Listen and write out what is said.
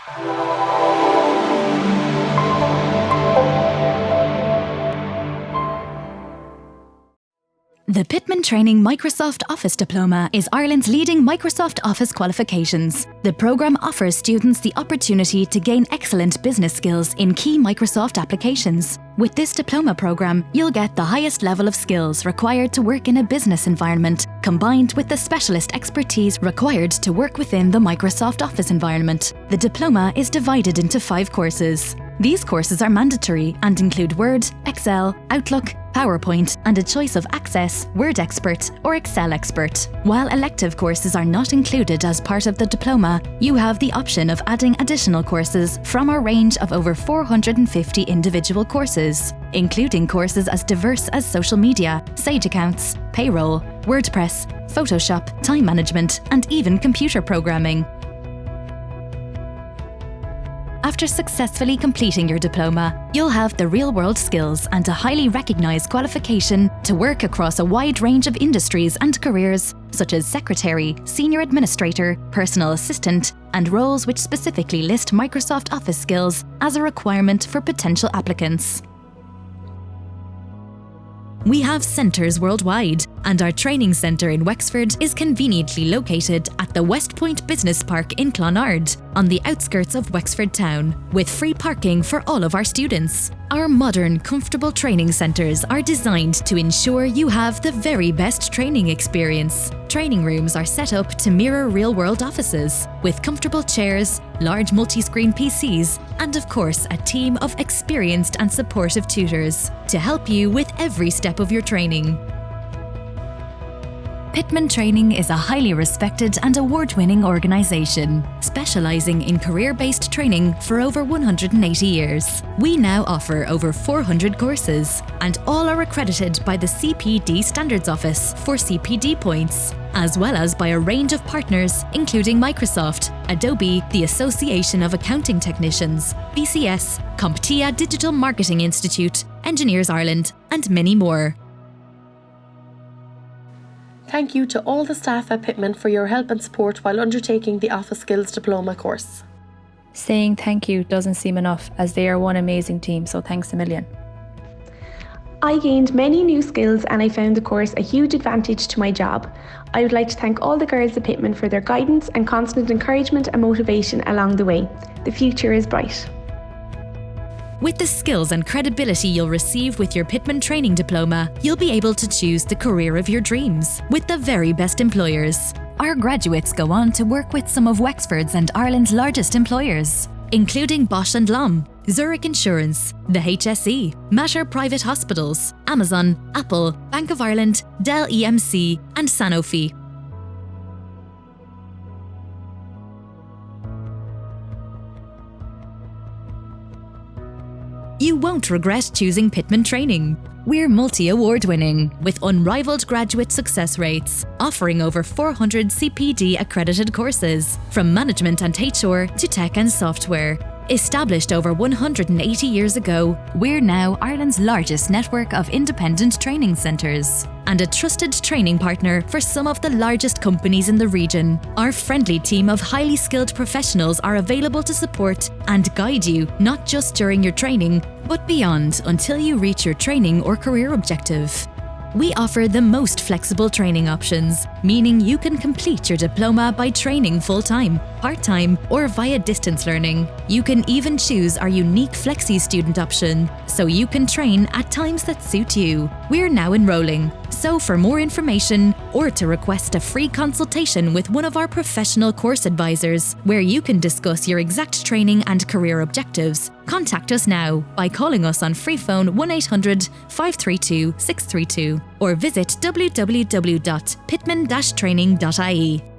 The Pitman Training Microsoft Office Diploma is Ireland's leading Microsoft Office qualifications. The programme offers students the opportunity to gain excellent business skills in key Microsoft applications. With this diploma programme, you'll get the highest level of skills required to work in a business environment, combined with the specialist expertise required to work within the Microsoft Office environment. The diploma is divided into 5 courses. These courses are mandatory and include Word, Excel, Outlook, PowerPoint, and a choice of Access, Word Expert, or Excel Expert. While elective courses are not included as part of the diploma, you have the option of adding additional courses from our range of over 450 individual courses, including courses as diverse as social media, Sage accounts, payroll, WordPress, Photoshop, time management, and even computer programming. After successfully completing your diploma, you'll have the real-world skills and a highly recognised qualification to work across a wide range of industries and careers, such as secretary, senior administrator, personal assistant, and roles which specifically list Microsoft Office skills as a requirement for potential applicants. We have centres worldwide, and our training centre in Wexford is conveniently located at the West Point Business Park in Clonard, on the outskirts of Wexford town, with free parking for all of our students. Our modern, comfortable training centres are designed to ensure you have the very best training experience. Training rooms are set up to mirror real-world offices, with comfortable chairs, large multi-screen PCs, and of course a team of experienced and supportive tutors to help you with every step of your training. Pitman Training is a highly respected and award-winning organisation, specialising in career-based training for over 180 years. We now offer over 400 courses, and all are accredited by the CPD Standards Office for CPD points, as well as by a range of partners including Microsoft, Adobe, the Association of Accounting Technicians, BCS, CompTIA Digital Marketing Institute, Engineers Ireland, and many more. Thank you to all the staff at Pitman for your help and support while undertaking the Office Skills Diploma course. Saying thank you doesn't seem enough, as they are one amazing team, so thanks a million. I gained many new skills and I found the course a huge advantage to my job. I would like to thank all the girls at Pitman for their guidance and constant encouragement and motivation along the way. The future is bright. With the skills and credibility you'll receive with your Pitman Training Diploma, you'll be able to choose the career of your dreams with the very best employers. Our graduates go on to work with some of Wexford's and Ireland's largest employers, including Bosch & Lomb, Zurich Insurance, the HSE, Mater Private Hospitals, Amazon, Apple, Bank of Ireland, Dell EMC, and Sanofi. You won't regret choosing Pitman Training. We're multi-award winning, with unrivaled graduate success rates, offering over 400 CPD accredited courses, from management and HR to tech and software. Established over 180 years ago, we're now Ireland's largest network of independent training centres and a trusted training partner for some of the largest companies in the region. Our friendly team of highly skilled professionals are available to support and guide you, not just during your training, but beyond, until you reach your training or career objective. We offer the most flexible training options, meaning you can complete your diploma by training full-time, part-time, or via distance learning. You can even choose our unique Flexi student option, so you can train at times that suit you. We're now enrolling, so for more information or to request a free consultation with one of our professional course advisors, where you can discuss your exact training and career objectives, contact us now by calling us on free phone 1800 532 632 or visit www.pitman-training.ie.